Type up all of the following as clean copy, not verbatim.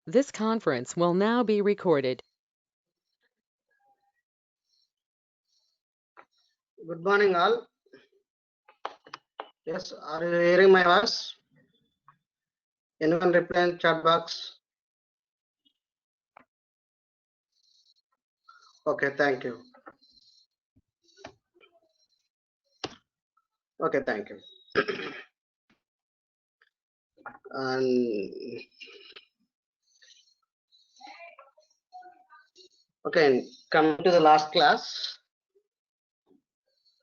This conference will now be recorded. Good morning, all. Yes, are you hearing my voice? Anyone reply in chat box? Okay, thank you. Okay, thank you. And okay, coming to the last class.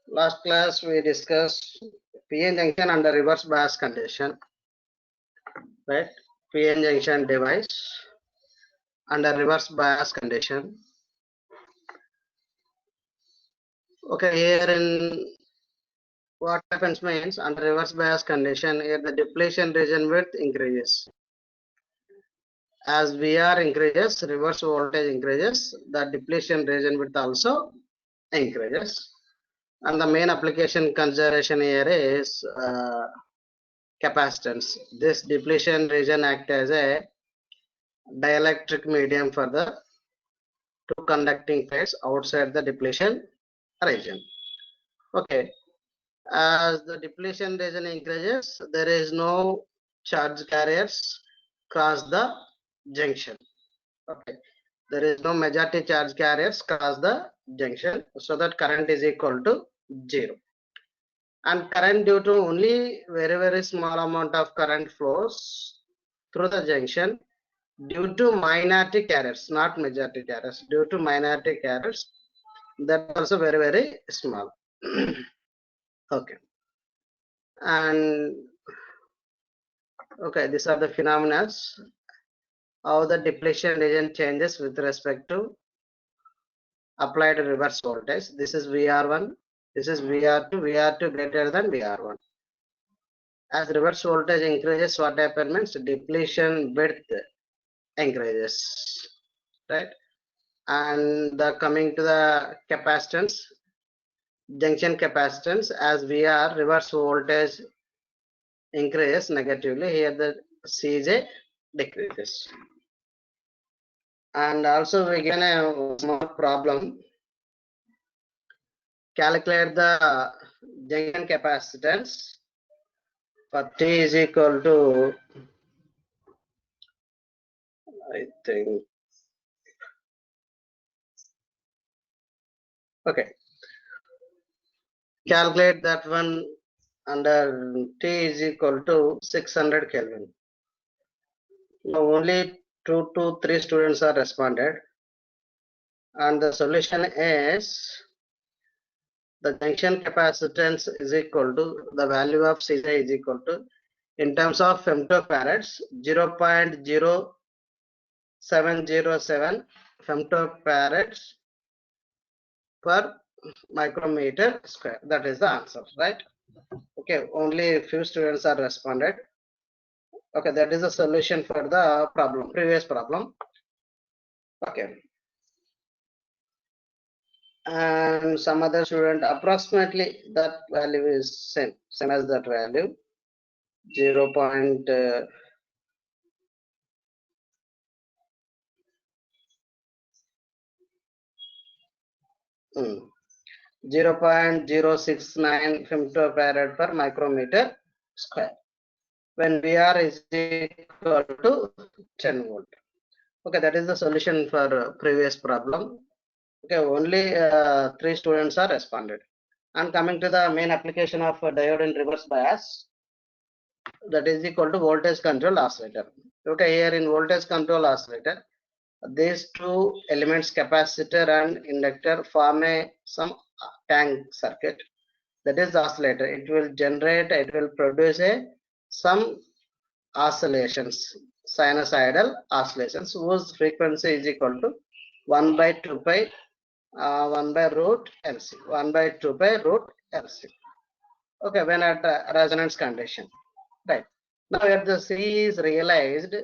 Last class we discussed PN junction under reverse bias condition, right? PN junction device under reverse bias condition. Okay, here in what happens means under reverse bias condition, here the depletion region width increases. As VR increases, reverse voltage increases, the depletion region width also increases. And the main application consideration here is capacitance. This depletion region acts as a dielectric medium for the two conducting plates outside the depletion region. Okay, as the depletion region increases, there is no charge carriers cross the junction. Okay, there is no majority charge carriers cross the junction, so that current is equal to 0. And current, due to only very small amount of current flows through the junction, due to minority carriers, not majority carriers, due to minority carriers, that also very small. Okay, and okay, these are the phenomena, how the depletion region changes with respect to applied reverse voltage. This is VR1, this is VR2, VR2 greater than VR1. As reverse voltage increases, what happens means depletion width increases, right? And the coming to the capacitance, junction capacitance, as VR reverse voltage increases negatively, here the CJ decreases. And also we given a small problem. Calculate the junction capacitance for T is equal to, I think, okay. Calculate that one under T is equal to 600 Kelvin. Now only 2 to 3 students are responded, and the solution is the junction capacitance is equal to the value of CJ is equal to, in terms of femtofarads, 0.0707 femtofarads per micrometer square. That is the answer, right? Okay, only few students are responded. Okay, that is the solution for the problem, previous problem. Okay, and some other student, approximately that value is same as that value, 0. 0.069 femtofarad per micrometer square when VR is equal to 10 volt. Okay, that is the solution for previous problem. Okay, only 3 students are responded. And coming to the main application of diode in reverse bias, that is equal to voltage control oscillator. Okay, here in voltage control oscillator, these two elements, capacitor and inductor, form some tank circuit. That is the oscillator. It will generate, it will produce some oscillations, sinusoidal oscillations, whose frequency is equal to 1 by 2 pi 1 by root LC, 1 by 2 by root LC. Okay, when at resonance condition, right? Now if the C is realized,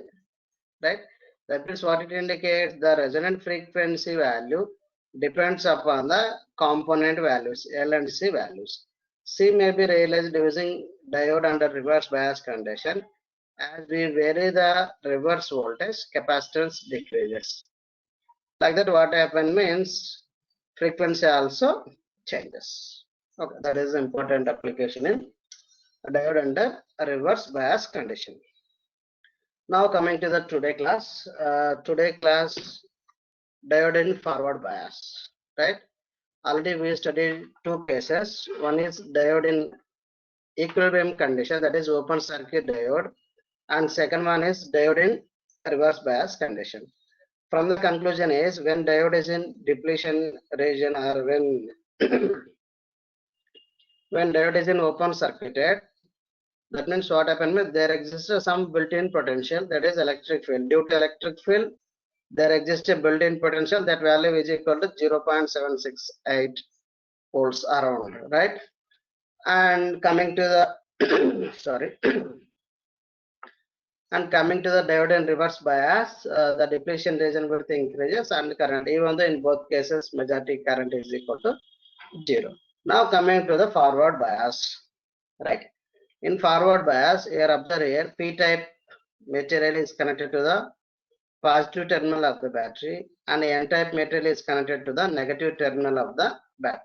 right, that means what it indicates, the resonant frequency value depends upon the component values, L and C values. C may be realized using diode under reverse bias condition, as we vary the reverse voltage, capacitance decreases. Like that, what happen means frequency also changes. Okay, that is important application in diode under reverse bias condition. Now coming to the today class, diode in forward bias, right? Already we studied two cases. One is diode in equilibrium condition, that is open circuit diode, and second one is diode in reverse bias condition. From the conclusion is when diode is in depletion region or when when diode is in open circuited, that means what happens, there exists some built-in potential, that is electric field. Due to electric field, there exists a built-in potential, that value is equal to 0.768 volts around, right? And coming to the sorry and coming to the diode in reverse bias, the depletion region width increases and current, even though in both cases majority current is equal to 0. Now coming to the forward bias, right? In forward bias, here observe here, p-type material is connected to the positive terminal of the battery and n-type material is connected to the negative terminal of the battery.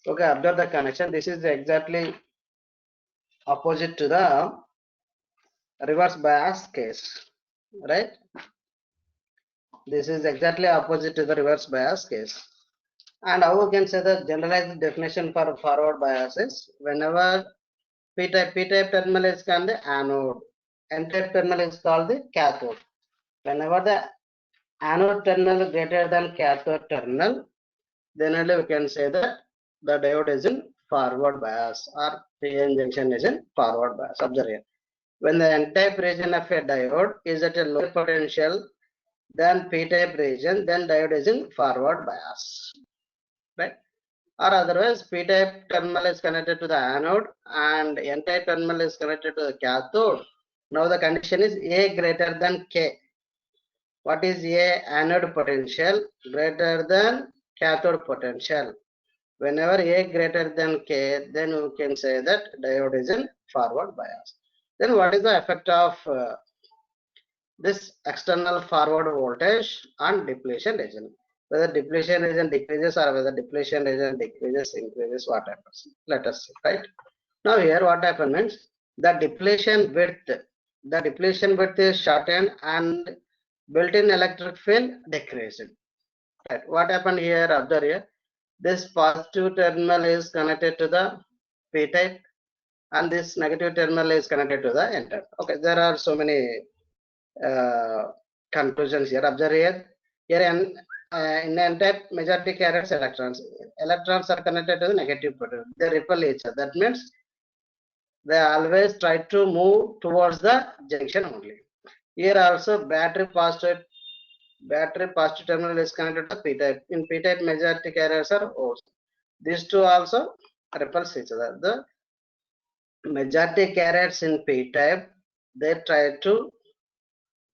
Okay, observe the connection. This is exactly opposite to the reverse bias case, right? This is exactly opposite to the reverse bias case. And how we can say the generalized definition for forward bias is whenever p-type terminal is called the anode, n-type terminal is called the cathode. Whenever the anode terminal is greater than cathode terminal, then only we can say that the diode is in forward bias or PN junction is in forward bias. Observe here. When the n-type region of a diode is at a lower potential than p-type region, then diode is in forward bias, right? Or otherwise, p-type terminal is connected to the anode and n-type terminal is connected to the cathode. Now the condition is A greater than K. What is A? Anode potential greater than cathode potential. Whenever A greater than K, then we can say that diode is in forward bias. Then what is the effect of this external forward voltage on depletion region? Whether depletion region decreases or whether depletion region decreases, increases, what happens? Let us see, right? Now here what happens means the depletion width is shortened and built-in electric field decreased. Right? What happened here? Observe here. This positive terminal is connected to the p-type and this negative terminal is connected to the n-type. Okay, there are so many conclusions here. Observe here. Here in n-type majority carries electrons. Electrons are connected to the negative potential. They repel each other. That means they always try to move towards the junction only. Here also battery positive terminal is connected to p-type. In p-type majority carriers are O's. These two also repels each other. The majority carriers in p-type, they try to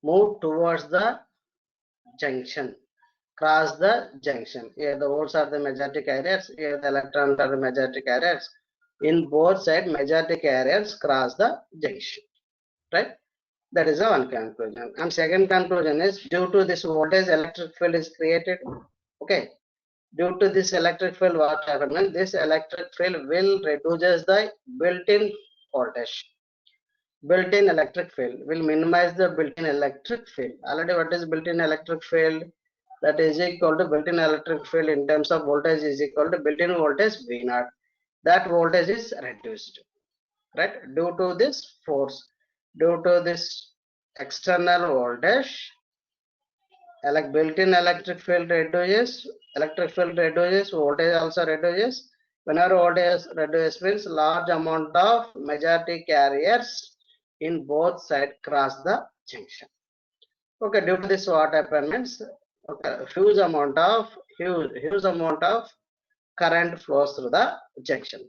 move towards the junction, cross the junction. Here the O's are the majority carriers, here the electrons are the majority carriers. In both sides, majority carriers cross the junction, right? That is the one conclusion. And second conclusion is due to this voltage, electric field is created. Okay. Due to this electric field, what happens? This electric field will reduces the built-in voltage. Built-in electric field will minimize the built-in electric field. Already what is built-in electric field? That is equal to built-in electric field in terms of voltage is equal to built-in voltage V0. That voltage is reduced, right? Due to this force, due to this external voltage, built-in electric field reduces, voltage also reduces. Whenever voltage reduces means large amount of majority carriers in both sides cross the junction. Okay, due to this what happens means okay, huge amount of current flows through the junction.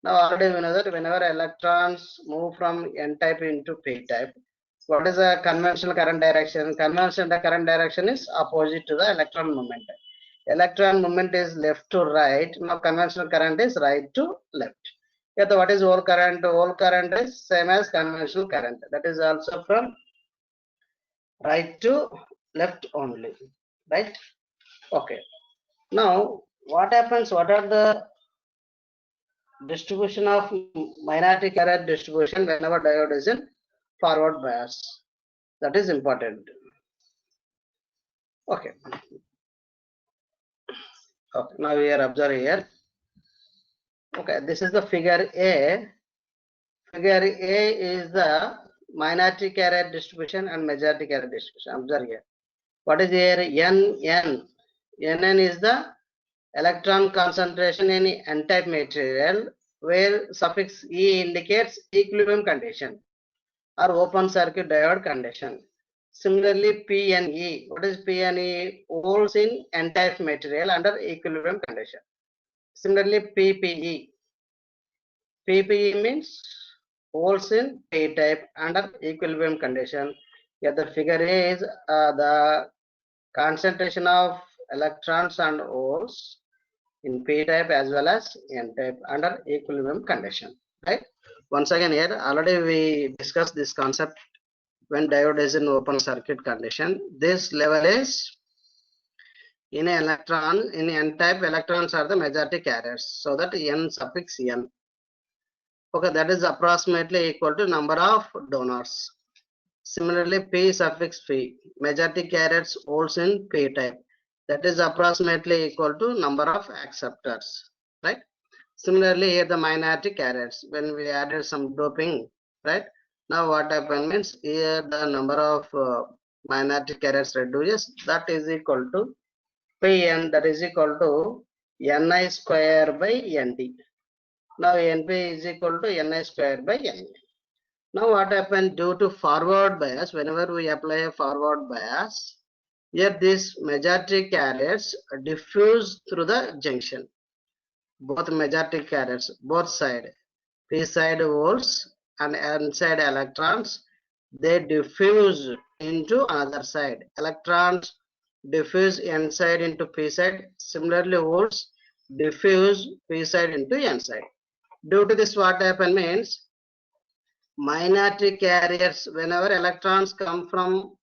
Now already we know that whenever electrons move from n-type into p-type, what is the conventional current direction? Conventional current direction is opposite to the electron movement. Electron movement is left to right. Now conventional current is right to left. Yeah, what is whole current? Whole current is same as conventional current. That is also from right to left only, right? Okay. Now, what happens? What are the distribution of minority current distribution whenever diode is in forward bias? That is important. Okay. Okay. Now we are observing here. Okay, this is the figure A. Figure A is the minority carrier distribution and majority carrier distribution. Observe here. What is here? NN. NN is the electron concentration in n-type material, where suffix E indicates equilibrium condition or open circuit diode condition. Similarly, P and E. What is P and E? Holes in n-type material under equilibrium condition. Similarly, PPE. PPE means holes in P-type under equilibrium condition. Here the figure A is the concentration of electrons and holes in P-type as well as N-type under equilibrium condition, right? Once again here, already we discussed this concept when diode is in open circuit condition. This level is in electron, in N-type electrons are the majority carriers, so that N suffix N. Okay, that is approximately equal to number of donors. Similarly, P suffix P, majority carriers holes in P-type. That is approximately equal to number of acceptors, right? Similarly, here the minority carriers, when we added some doping, right? Now what happened means here the number of minority carriers reduces, that is equal to Pn, that is equal to Ni square by Nd. Now Np is equal to Ni square by N. Now what happened due to forward bias, whenever we apply a forward bias, here these majority carriers diffuse through the junction. Both majority carriers, both side, P side holes and N side electrons, they diffuse into another side. Electrons diffuse N side into P side. Similarly, holes diffuse P side into N side. Due to this, what happened means minority carriers, whenever electrons come from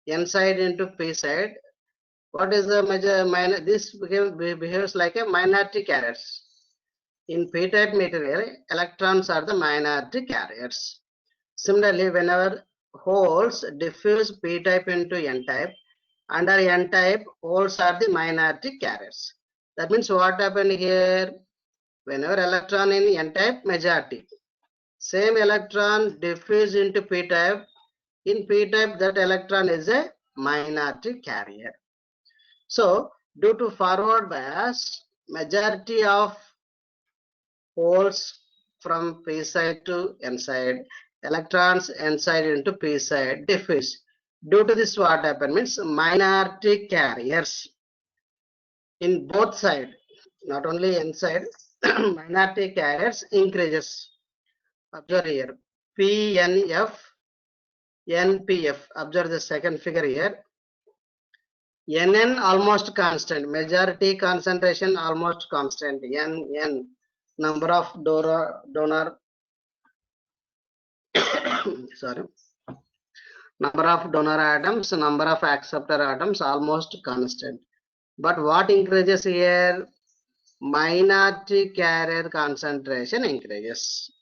N side into P side, what is the major this behaves like a minority carriers. In P-type material, electrons are the minority carriers. Similarly, whenever holes diffuse P-type into N-type, under N-type, holes are the minority carriers. That means what happened here? Whenever electron in N-type, majority. Same electron diffuse into P-type. In P-type, that electron is a minority carrier. So, due to forward bias, majority of holes from P side to N side, electrons N side into P side diffuse. Due to this, what happened means minority carriers in both side, not only N side, minority carriers increases. Observe here, PNF, NPF. Observe the second figure here. NN almost constant, majority concentration almost constant. NN, number of donor sorry, number of donor atoms, number of acceptor atoms almost constant. But what increases here? Minority carrier concentration increases.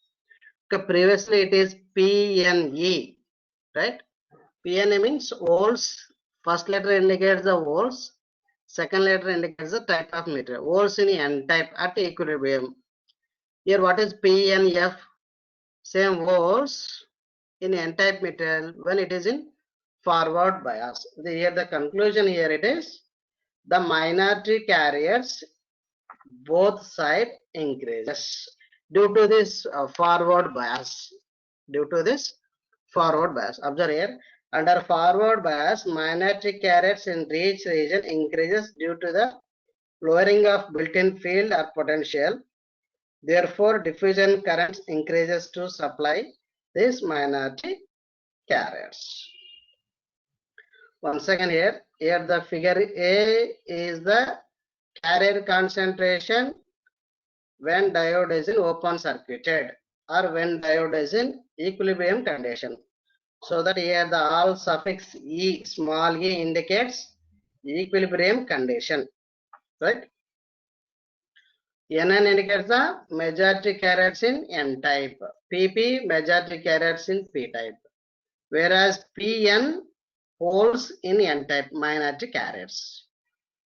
Okay, previously it is PNE, right? PNE means holes. First letter indicates the holes. Second letter indicates the type of material. Holes in N-type at equilibrium. Here what is PNF? Same holes in N-type material when it is in forward bias. Here the conclusion here it is the minority carriers both side increases due to this forward bias. Due to this forward bias. Observe here, under forward bias, minority carriers in each region increases due to the lowering of built-in field or potential. Therefore, diffusion currents increases to supply these minority carriers. Once again here the figure A is the carrier concentration when diode is in open circuited or when diode is in equilibrium condition. So that here the all suffix E, small e indicates equilibrium condition, right? NN indicates the majority carriers in N type. PP majority carriers in P type. Whereas PN holds in N type, minority carriers.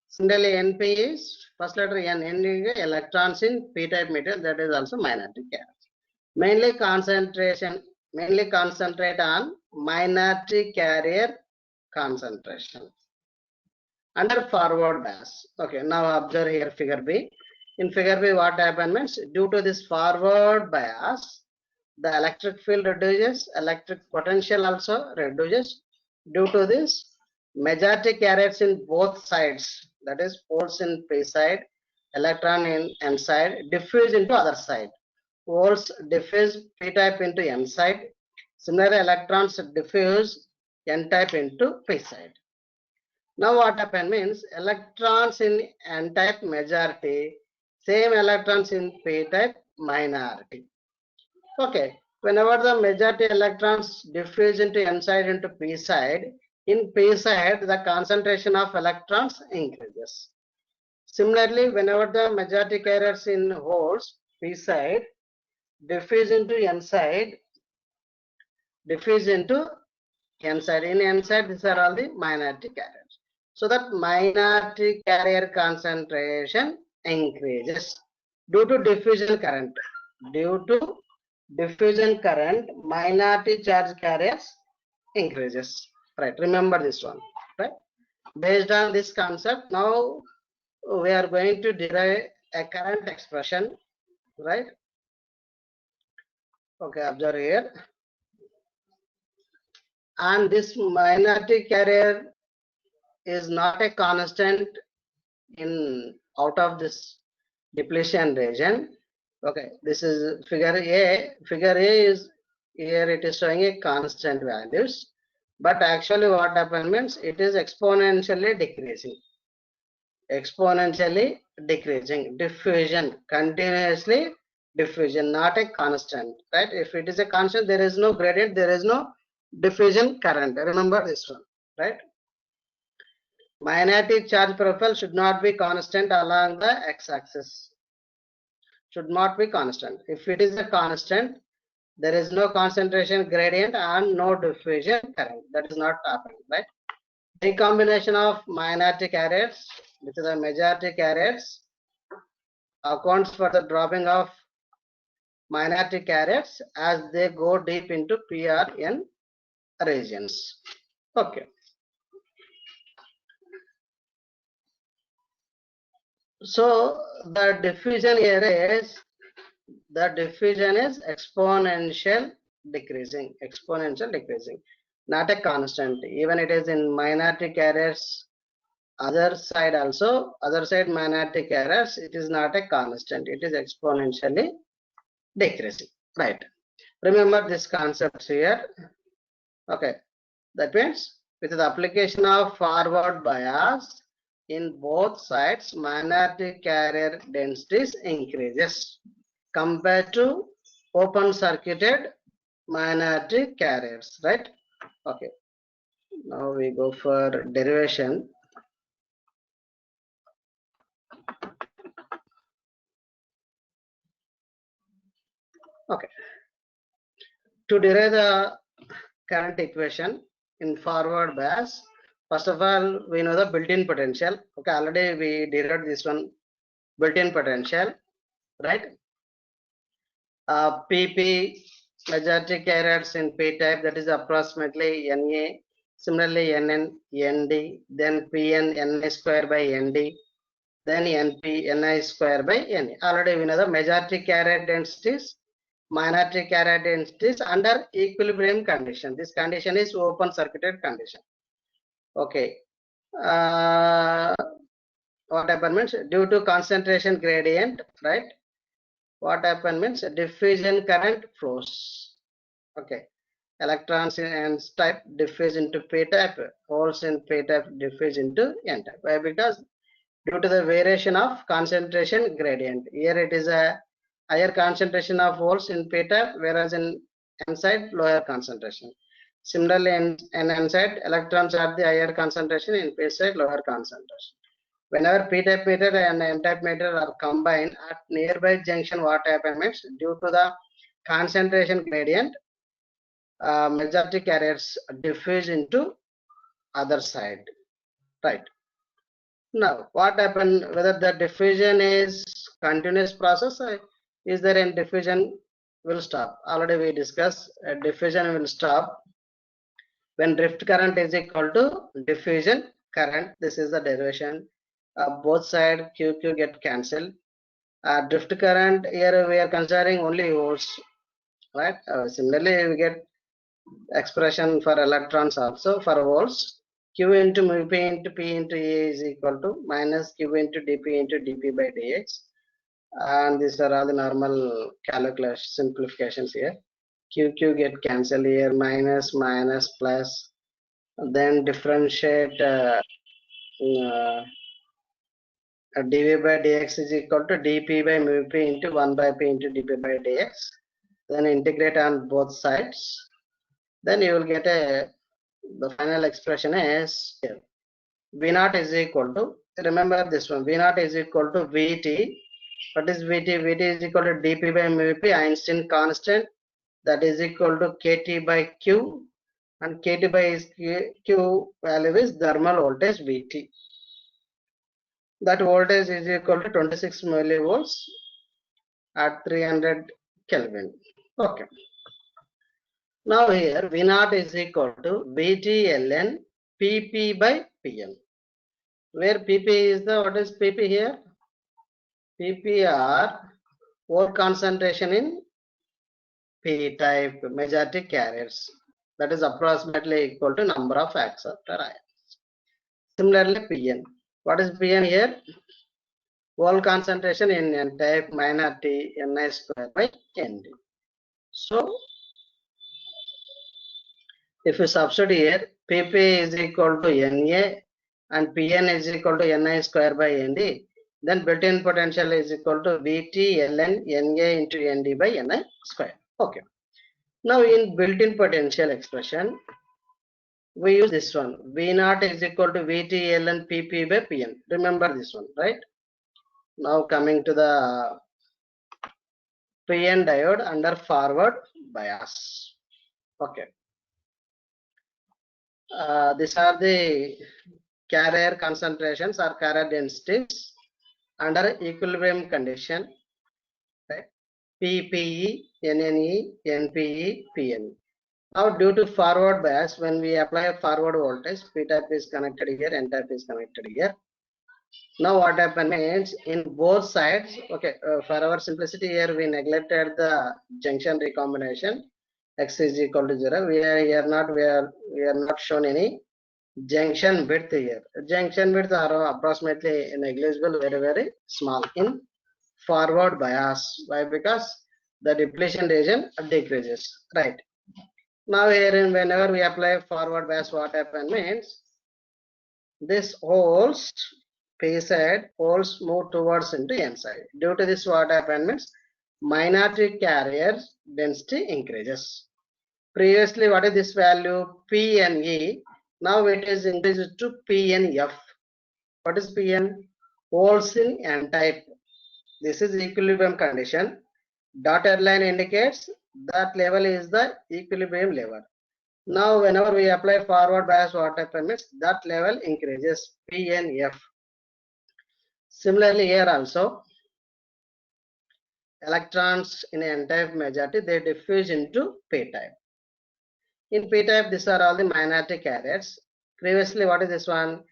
Similarly, NP is first letter N, electrons in P type material, that is also minority carriers. Mainly concentrate on minority carrier concentration under forward bias. Okay, now observe here figure B. In figure B, what happened means due to this forward bias, the electric field reduces, electric potential also reduces. Due to this, majority carriers in both sides, that is holes in P side, electron in N side, diffuse into other side. Holes diffuse P type into N side. Similarly, electrons diffuse N type into P side. Now what happened means electrons in N type majority, same electrons in P type minority. Okay, whenever the majority electrons diffuse into N side into P side, in P side the concentration of electrons increases. Similarly, whenever the majority carriers in holes P side diffuse into N side, diffuse into N side. In N side, these are all the minority carriers. So that minority carrier concentration increases due to diffusion current. Due to diffusion current, minority charge carriers increases. Right. Remember this one. Right. Based on this concept, now we are going to derive a current expression. Right. Okay. Observe here. And this minority carrier is not a constant in out of this depletion region. Okay, this is figure A. Figure A is here, it is showing a constant values, but actually what happens means it is exponentially decreasing. Exponentially decreasing. Diffusion, continuously diffusion, not a constant, right? If it is a constant, there is no gradient, there is no diffusion current. Remember this one, right? Minority charge profile should not be constant along the x-axis. Should not be constant. If it is a constant, there is no concentration gradient and no diffusion current. That is not happening, right? Recombination of minority carriers with the majority carriers accounts for the dropping of minority carriers as they go deep into PRN regions. Okay. So the diffusion here is exponential decreasing, not a constant. Even it is in minority carriers, other side minority carriers, it is not a constant, it is exponentially decreasing, right? Remember this concept here. Okay, that means with the application of forward bias, in both sides minority carrier densities increases compared to open circuited minority carriers, right? Okay, now we go for derivation. Okay, to derive the current equation in forward bias, first of all we know the built-in potential. Okay, already we derived this one, built-in potential, right? PP majority carriers in P type, that is approximately Na. Similarly, Nn, Nd, then Pn, Ni square by Nd, then Np, Ni square by Na. Already we know the majority carrier densities, minority carrier densities under equilibrium condition. This condition is open circuited condition. Okay. What happened means due to concentration gradient, right? What happened means diffusion current flows. Okay, electrons in N type diffuse into P type, holes in P type diffuse into N type. Why? Because due to the variation of concentration gradient. Here it is a higher concentration of holes in p-type, whereas in n-side lower concentration. Similarly, in n-side electrons are the higher concentration, in p-side lower concentration. Whenever p-type meter and n-type meter are combined at nearby junction, what happens due to the concentration gradient, majority carriers diffuse into other side, right? Now, what happened, whether the diffusion is continuous process or is there any diffusion will stop? Already we discussed diffusion will stop when drift current is equal to diffusion current. This is the derivation. Both side QQ get cancelled. Drift current, here we are considering only volts, right? Similarly, we get expression for electrons also for volts. Q into mu p into p into E is equal to minus Q into dp into dp by dx. And these are all the normal calculation simplifications here. QQ get cancelled here, minus, minus, plus. Then differentiate dv by dx is equal to dp by mu p into 1 by p into dp by dx. Then integrate on both sides. Then you will get the final expression is here. V naught is equal to, remember this one, V naught is equal to Vt. What is Vt? Vt is equal to dp by mu p, Einstein constant, that is equal to kt by q, and kt by q value is thermal voltage Vt. That voltage is equal to 26 millivolts at 300 Kelvin. Okay. Now here V naught is equal to Vt ln Pp by Pm. Where Pp is the, what is Pp here? Pp are hole concentration in p-type majority carriers. That is approximately equal to number of acceptor ions. Similarly, Pn. What is Pn here? Hole concentration in n-type minority Ni square by Nd. So, if you substitute here, Pp is equal to Na and Pn is equal to Ni square by Nd, then built-in potential is equal to Vt ln Na into Nd by Ni square. Okay. Now in built-in potential expression, we use this one. V naught is equal to Vt ln Pp by Pn. Remember this one, right? Now coming to the PN diode under forward bias. Okay. These are the carrier concentrations or carrier densities under equilibrium condition, right? PPE, NNE, NPE, PNE. Now due to forward bias, when we apply a forward voltage, P-type is connected here, N-type is connected here. Now what happens means in both sides, okay, for our simplicity here we neglected the junction recombination. X is equal to 0. We are not shown any junction width here. Junction width are approximately negligible, very small in forward bias. Why? Because the depletion region decreases, right? Now here, whenever we apply forward bias, what happens means this holes p side holes move towards into n side. Due to this, what happens means minority carrier density increases. Previously, what is this value? P and E. Now it is increased to P and F. What is Pn? Holes in n-type. This is equilibrium condition. Dotted line indicates that level is the equilibrium level. Now, whenever we apply forward bias, what happens? That level increases P and F. Similarly, here also, electrons in n-type majority, they diffuse into p-type. In p-type, these are all the minority carriers. Previously, what is this one?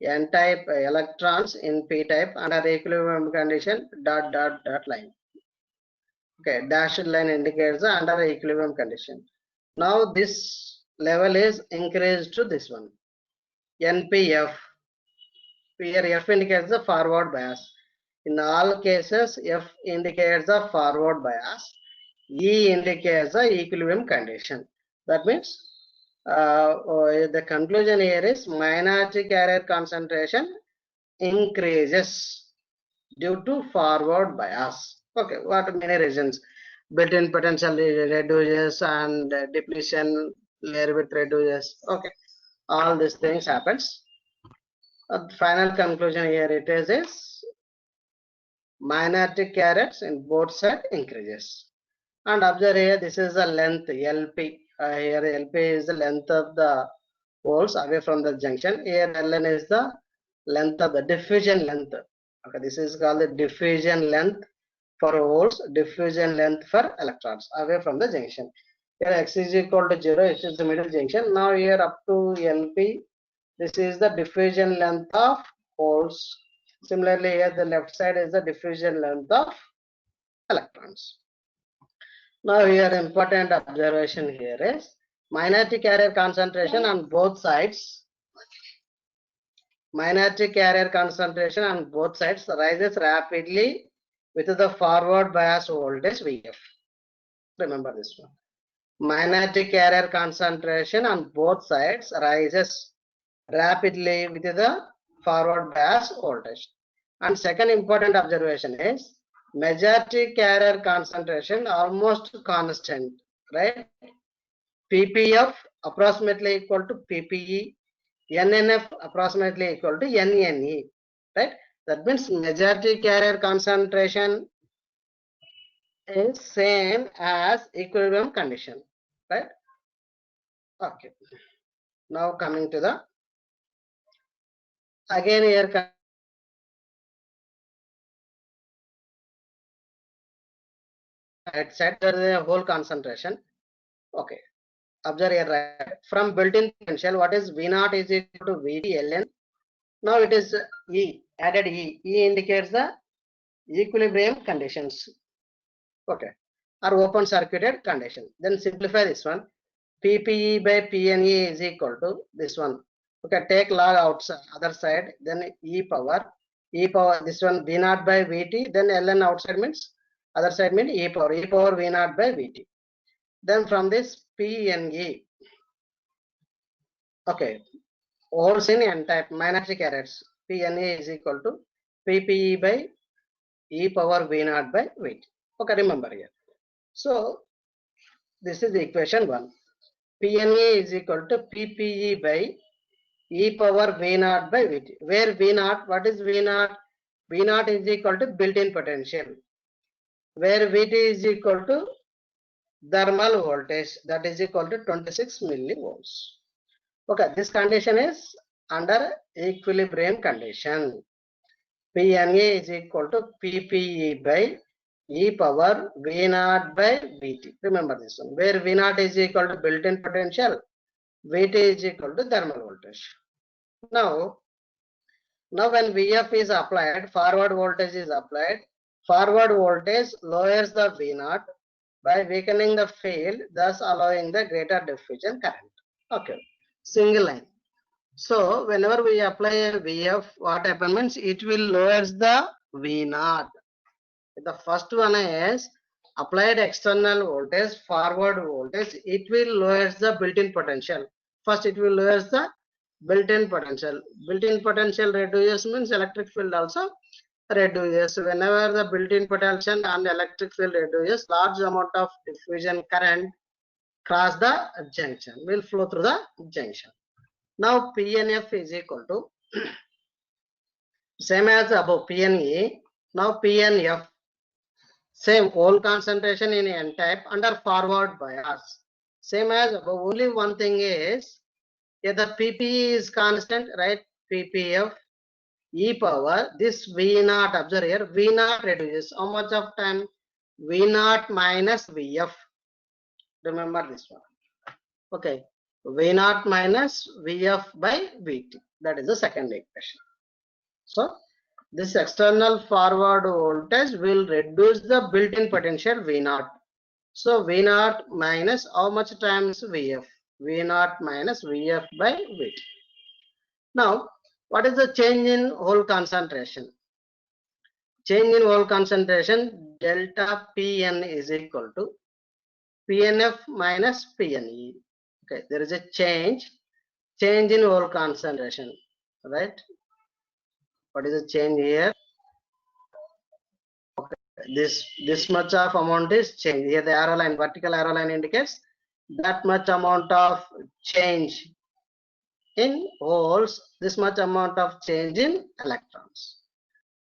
N-type electrons in p-type under equilibrium condition, dot line. Okay, dashed line indicates the under equilibrium condition. Now this level is increased to this one, NPF. Here F indicates the forward bias. In all cases, F indicates the forward bias. E indicates the equilibrium condition. That means the conclusion here is minority carrier concentration increases due to forward bias. Okay, what many reasons? Built-in potential reduces and depletion layer width reduces. Okay, all these things happens. Final conclusion here it is minority carriers in both sides increases. And observe here, this is the length LP. Here LP is the length of the holes away from the junction. Here Ln is the length of the diffusion length. Okay, this is called the diffusion length for holes, diffusion length for electrons away from the junction. Here x is equal to 0, which is the middle junction. Now here up to LP, this is the diffusion length of holes. Similarly, here the left side is the diffusion length of electrons. Now here important observation here is minority carrier concentration on both sides. Minority carrier concentration on both sides rises rapidly with the forward bias voltage Vf. Remember this one. Minority carrier concentration on both sides rises rapidly with the forward bias voltage. And second important observation is majority carrier concentration almost constant, right? PPF approximately equal to PPE, NNF approximately equal to NNE, right? That means majority carrier concentration is same as equilibrium condition, right? Okay. Now coming to the again here right side there is a whole concentration. Okay. Observe here right from built-in potential. What is V naught is equal to VT Ln. Now it is E added E. E indicates the equilibrium conditions. Okay, or open circuited condition. Then simplify this one. PPE by PNE is equal to this one. Okay, take log outside other side. Then E power this one V naught by VT. Then Ln outside means other side means E power V naught by VT. Then from this PNE. Okay, holes in N type minority carriers. PNE is equal to PPE by E power V naught by VT. Okay, remember here. So this is the equation 1. PNE is equal to PPE by E power V naught by VT. Where V naught, what is V naught? V naught is equal to built-in potential. Where VT is equal to thermal voltage, that is equal to 26 millivolts. Okay, this condition is under equilibrium condition. PNA is equal to PPE by E power V naught by VT. Remember this one. Where V naught is equal to built-in potential, VT is equal to thermal voltage. Now when VF is applied, forward voltage is applied. Forward voltage lowers the V naught by weakening the field, thus allowing the greater diffusion current. Okay, single line. So whenever we apply a VF, what happens means it will lowers the V naught. The first one is applied external voltage, forward voltage. It will lowers the built-in potential. First, it will lowers the built-in potential. Built-in potential reduces means electric field also reduces. Whenever the built-in potential and electric field reduces, large amount of diffusion current cross the junction, will flow through the junction. Now PNF is equal to same as above PNE. Now PNF same hole concentration in N type under forward bias. Same as above. Only one thing is if the PPE is constant, right? PPF E power this V naught. Observe here V naught reduces. How much of time? V naught minus VF. Remember this one. Okay. V naught minus VF by VT. That is the second equation. So this external forward voltage will reduce the built-in potential V naught. So V naught minus how much times VF? V naught minus VF by VT. Now, what is the change in hole concentration? Change in hole concentration delta Pn is equal to PNF minus PNE. Okay, there is a change in hole concentration, right? What is the change here? Okay, this much of amount is change. Here the arrow line, vertical arrow line indicates that much amount of change in holes, this much amount of change in electrons.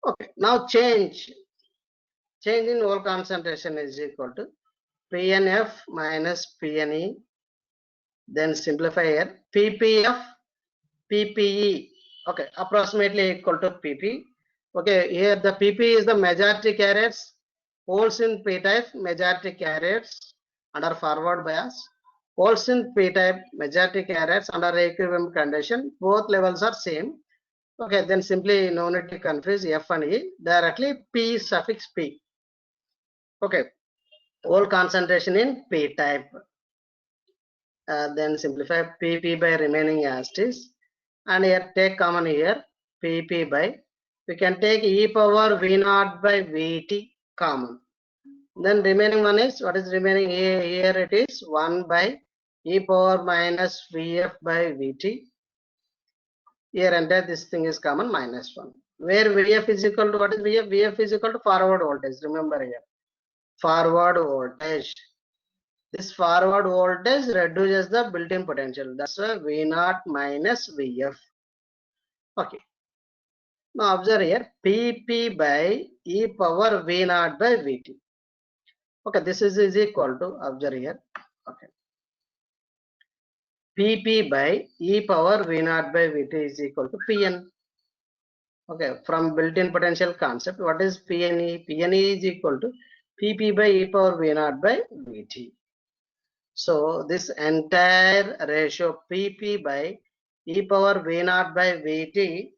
Okay, now change in hole concentration is equal to PNF minus PNE. Then simplify here, PPF PPE. Okay, approximately equal to PP. Okay, here the PP is the majority carriers, holes in P-type majority carriers under forward bias, holes in P-type majority carriers under equilibrium condition. Both levels are same. Okay, then simply no need to confuse F and E, directly P suffix P. Okay, hole concentration in P-type. Then simplify PP by remaining as it is. And here take common here, PP by, we can take e power V naught by Vt common. Then remaining one is, what is remaining here? Here it is 1 by e power minus Vf by Vt. Here and there this thing is common, minus 1. Where Vf is equal to, what is Vf? Vf is equal to forward voltage. Remember here, forward voltage. This forward voltage reduces the built-in potential. That's why V naught minus Vf. Okay. Now observe here, PP by e power V naught by Vt. Okay, this is equal to, observe here. Okay. PP by e power V naught by Vt is equal to Pn. Okay, from built-in potential concept, what is Pne? Pne is equal to PP by e power V naught by Vt. So this entire ratio PP by e power V naught by Vt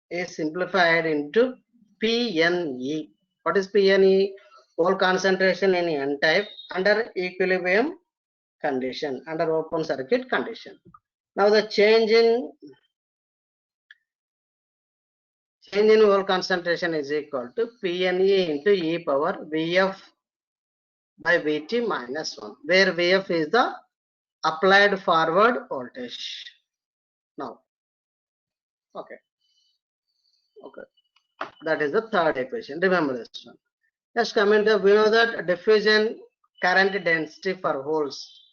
is simplified into Pne. What is Pne? Hole concentration in N-type under equilibrium condition, under open circuit condition. Now the change in hole concentration is equal to Pne into e power Vf by Vt minus 1, where Vf is the applied forward voltage. Now, okay, that is the third equation. Remember this one. Just coming to, we know that diffusion current density for holes.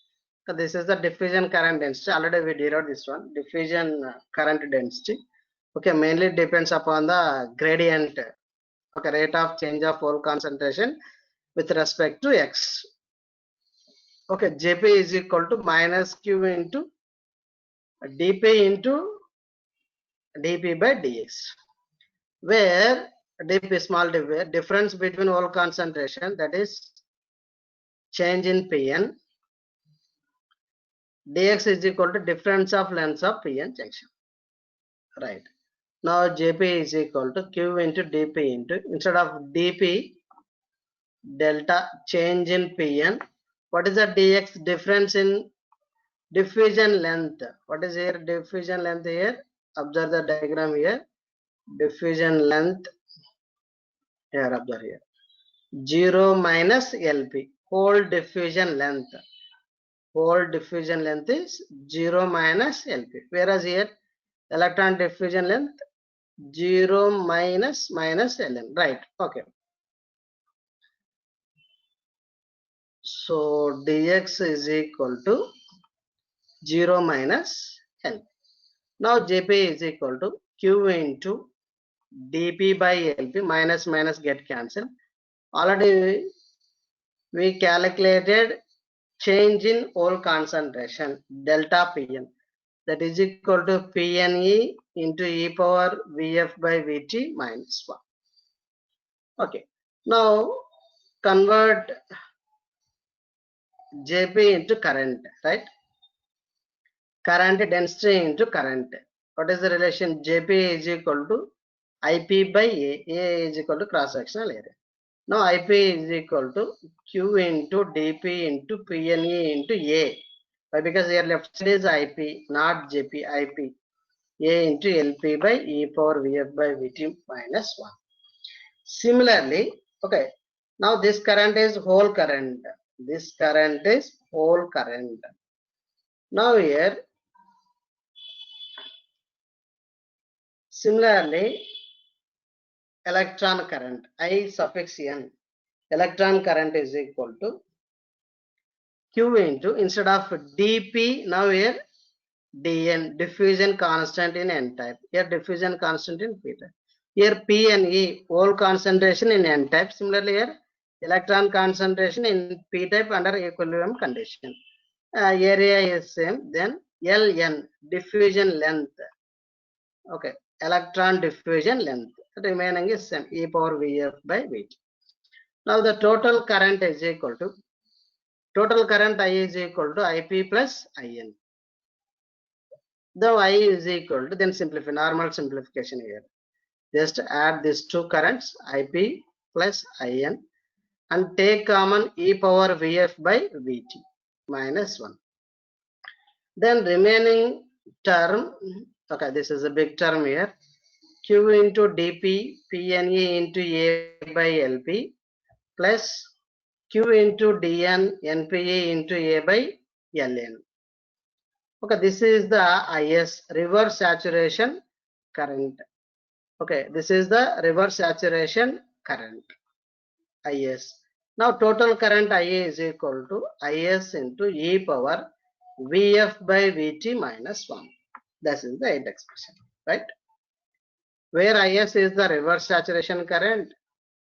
So this is the diffusion current density. Already we derived this one. Diffusion current density. Okay, mainly depends upon the gradient. Okay, rate of change of hole concentration with respect to x. Okay, Jp is equal to minus q into dp into dp by dx, where dp small dp, difference between hole concentration, that is change in Pn, dx is equal to difference of lengths of Pn junction. Right. Now Jp is equal to q into dp into, instead of dp delta change in Pn, what is the dx? Difference in diffusion length. What is here? Diffusion length here. Observe the diagram here. Diffusion length here. Observe here. 0 minus Lp. Whole diffusion length. Whole diffusion length is 0 minus Lp. Whereas here electron diffusion length 0 minus Ln. Right. Okay. So dx is equal to 0 minus L. Now Jp is equal to q into dp by Lp, minus get cancelled. Already we calculated change in hole concentration, delta Pn, that is equal to Pne into e power Vf by Vt minus 1. Okay. Now convert Jp into current, right? Current density into current. What is the relation? Jp is equal to Ip by A. A is equal to cross-sectional area. Now Ip is equal to Q into dP into Pne into A. Why? Because here left side is Ip, not Jp, Ip. A into Lp by e power Vf by Vt minus 1. Similarly, okay, now this current is whole current. This current is whole current. Now here Similarly, electron current I suffix n, electron current is equal to Q into, instead of dP, now here dN, diffusion constant in n type, here diffusion constant in p type, here P and E whole concentration in n type. Similarly, here electron concentration in p type under equilibrium condition. Area is same. Then Ln, diffusion length, okay, electron diffusion length remaining is same, e power Vf by Vt. Now the total current is equal to, total current I is equal to Ip plus In. Though I is equal to, then simplify, normal simplification here. Just add these two currents, Ip plus In, and take common e power Vf by Vt minus 1. Then remaining term, okay, this is a big term here, Q into dP Pne into A by Lp plus Q into dN Npe into A by Ln. Okay, this is the IS, reverse saturation current. Okay, this is the reverse saturation current, IS. Now total current IA is equal to IS into e power Vf by Vt minus 1. That is the end expression, right? Where IS is the reverse saturation current,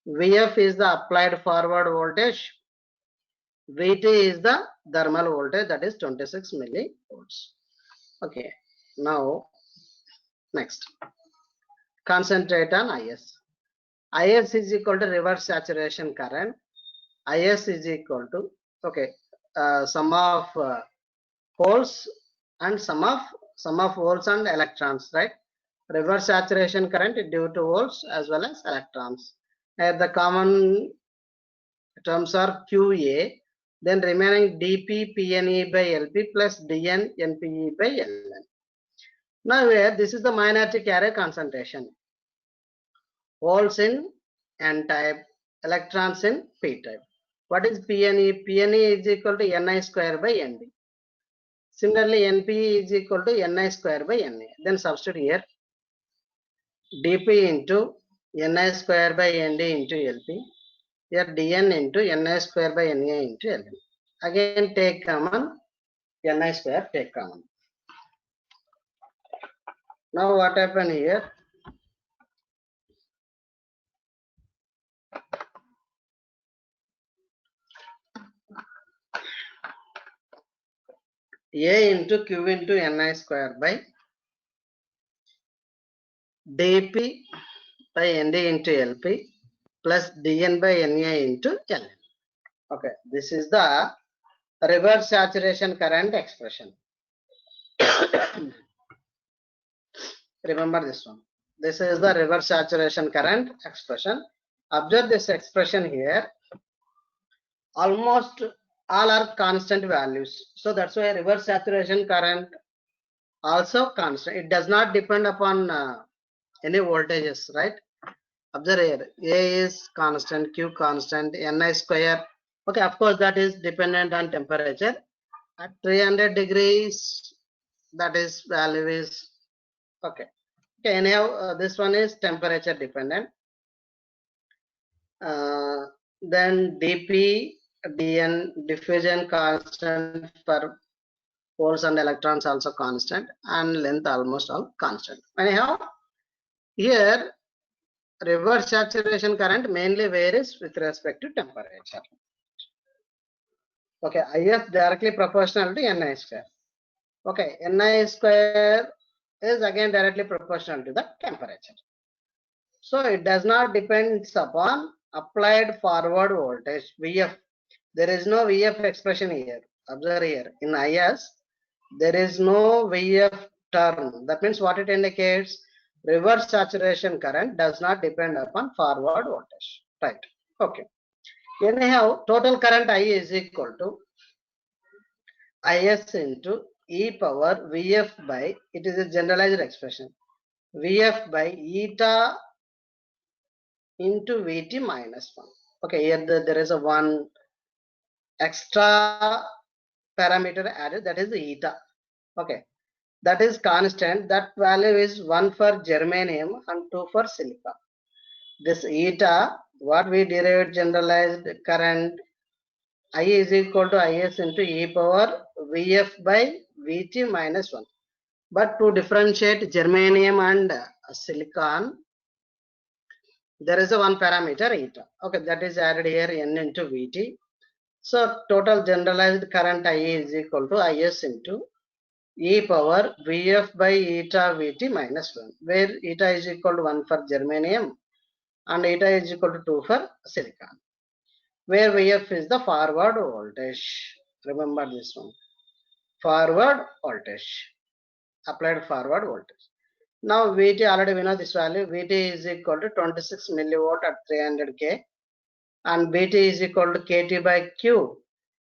Vf is the applied forward voltage, Vt is the thermal voltage, that is 26 millivolts. Okay, now next, concentrate on IS. IS is equal to reverse saturation current. IS is equal to, okay, sum of holes and sum of holes and electrons, right? Reverse saturation current due to holes as well as electrons. The common terms are QA, then remaining dP Pne by Lp plus dN Npe by Ln. Now here, this is the minority carrier concentration. Holes in n type, electrons in p type. What is Pne? Pne is equal to Ni square by Nd. Similarly, Npe is equal to Ni square by Na. Then substitute here, dP into Ni square by Nd into Lp. Here dN into Ni square by Na into Ln. Again take common, Ni square take common. Now what happened here? A into Q into Ni square by dP by Nd into Lp plus dN by Na into Ln. Okay, this is the reverse saturation current expression. Remember this one. This is the reverse saturation current expression. Observe this expression here. Almost all are constant values. So that's why reverse saturation current also constant. It does not depend upon any voltages, right? Observe here, A is constant, Q constant, Ni square. Okay, of course that is dependent on temperature. At 300 degrees, that is value is okay. Okay, anyhow, this one is temperature dependent. Then dP, dN, diffusion constant for holes and electrons also constant, and length almost all constant. Anyhow, here reverse saturation current mainly varies with respect to temperature. Okay, IS directly proportional to Ni square. Okay, Ni square is again directly proportional to the temperature. So it does not depend upon applied forward voltage Vf. There is no Vf expression here. Observe here, in IS there is no Vf term. That means what it indicates? Reverse saturation current does not depend upon forward voltage, right? Okay. Anyhow, total current I is equal to IS into e power Vf by, it is a generalized expression, Vf by eta into Vt minus 1. Okay, here there is a one extra parameter added, that is the eta. Okay, that is constant. That value is 1 for germanium and 2 for silicon. This eta, what we derived generalized current, I is equal to Is into e power Vf by Vt minus 1. But to differentiate germanium and silicon, there is a one parameter eta. Okay, that is added here, N into Vt. So total generalized current I is equal to Is into e power Vf by eta Vt minus 1, where eta is equal to 1 for germanium and eta is equal to 2 for silicon, where Vf is the forward voltage. Remember this one, forward voltage, applied forward voltage. Now Vt, already we know this value, Vt is equal to 26 milliwatt at 300 K, and Bt is equal to Kt by Q.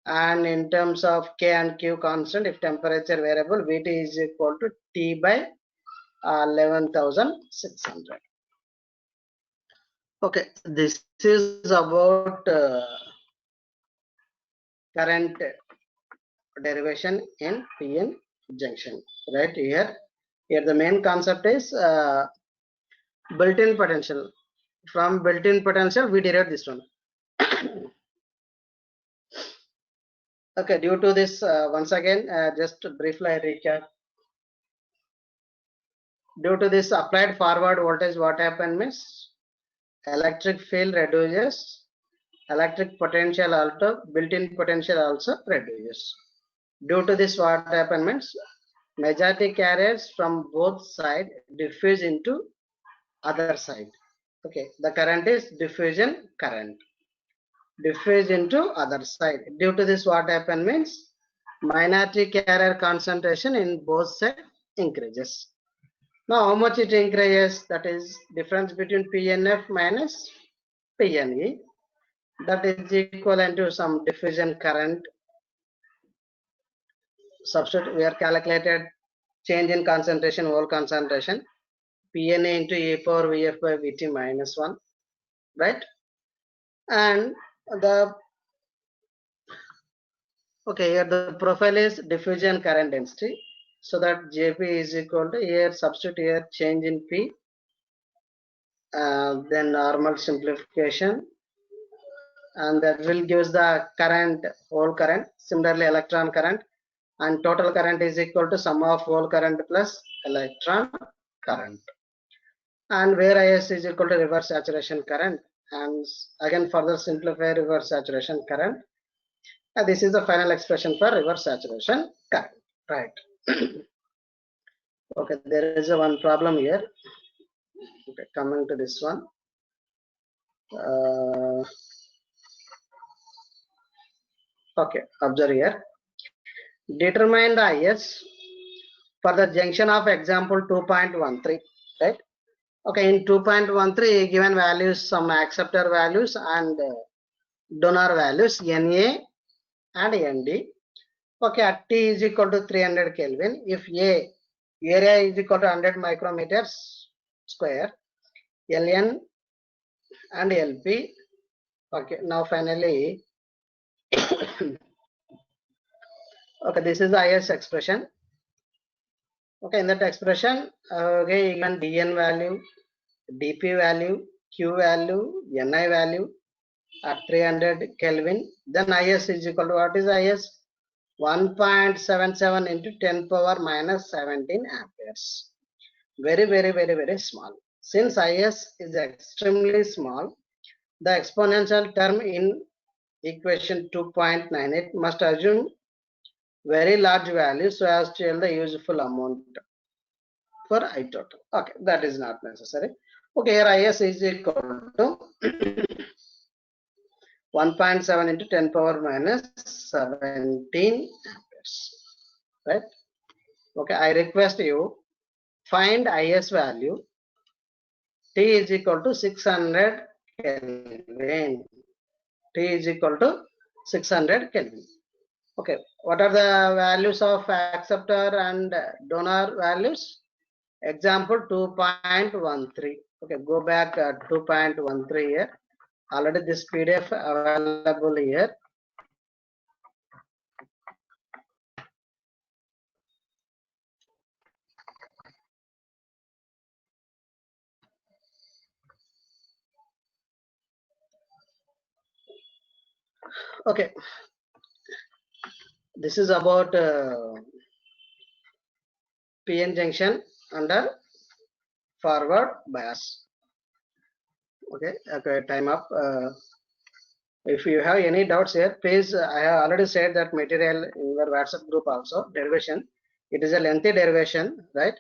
And in terms of K and Q constant, if temperature variable, Vt is equal to T by 11,600. Okay, this is about current derivation in PN junction. Right here the main concept is built-in potential. From built-in potential, we derive this one. Okay, due to this, once again, just briefly recap. Due to this applied forward voltage, what happened means electric field reduces, electric potential also, built-in potential also reduces. Due to this, what happened means majority carriers from both sides diffuse into other side. Okay, the current is diffusion current, diffuse into other side. Due to this, what happened means minority carrier concentration in both sides increases. Now, how much it increases? That is difference between PNF minus PNE. That is equivalent to some diffusion current. Substitute, we are calculated change in concentration, whole concentration, PNA into e power Vf by Vt minus 1, right? And the, okay, here the profile is diffusion current density. So that Jp is equal to, here substitute here change in P, then normal simplification, and that will give the current, whole current. Similarly, electron current, and total current is equal to sum of whole current plus electron current. And where Is is equal to reverse saturation current, and again further simplify reverse saturation current. And this is the final expression for reverse saturation current, right? Okay, there is a one problem here. Okay, coming to this one. Okay, observe here. Determine the Is for the junction of example 2.13, right? Okay, in 2.13 given values, some acceptor values and donor values Na and Nd. Okay, at T is equal to 300 Kelvin. If A area is equal to 100 micrometers square, Ln and Lp. Okay, now finally, okay, this is the Is expression. Okay, in that expression, okay, given Dn value, Dp value, Q value, Ni value at 300 Kelvin, then Is is equal to, what is Is? 1.77 into 10 power minus 17 amperes. Very, very, very, very small. Since Is is extremely small, the exponential term in equation 2.98 must assume very large value so as to yield the useful amount for I total. Okay, that is not necessary. Okay, here Is is equal to 1.7 into 10 power minus 17 amperes, right? Okay, I request you find Is value. T is equal to 600 Kelvin. T is equal to 600 Kelvin. Okay, what are the values of acceptor and donor values? Example 2.13. Okay, go back 2.13 here. Already this PDF available here. Okay, this is about PN junction under forward bias. Okay, okay, time up. If you have any doubts here, please, I have already said that material in your WhatsApp group also, derivation. It is a lengthy derivation, right?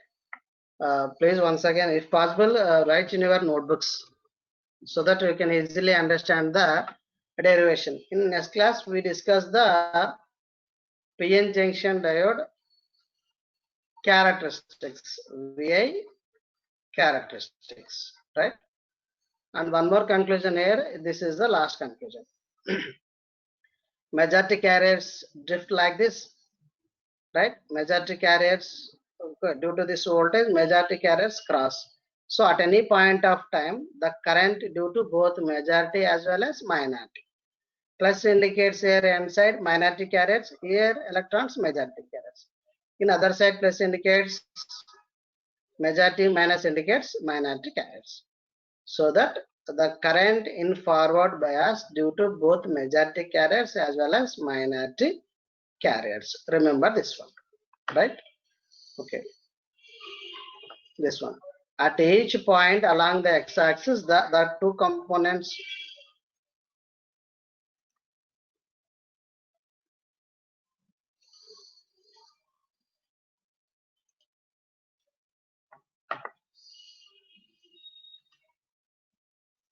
Please once again, if possible, write in your notebooks so that you can easily understand the derivation. In next class, we discuss the PN junction diode characteristics, VI characteristics, right? And one more conclusion here, this is the last conclusion. Majority carriers drift like this, right? Majority carriers, due to this voltage, majority carriers cross. So at any point of time, the current due to both majority as well as minority. Plus indicates here n side minority carriers, here electrons majority carriers. In other side, plus indicates majority, minus indicates minority carriers. So that the current in forward bias due to both majority carriers as well as minority carriers. Remember this one, right? Okay, this one. At each point along the x-axis, the two components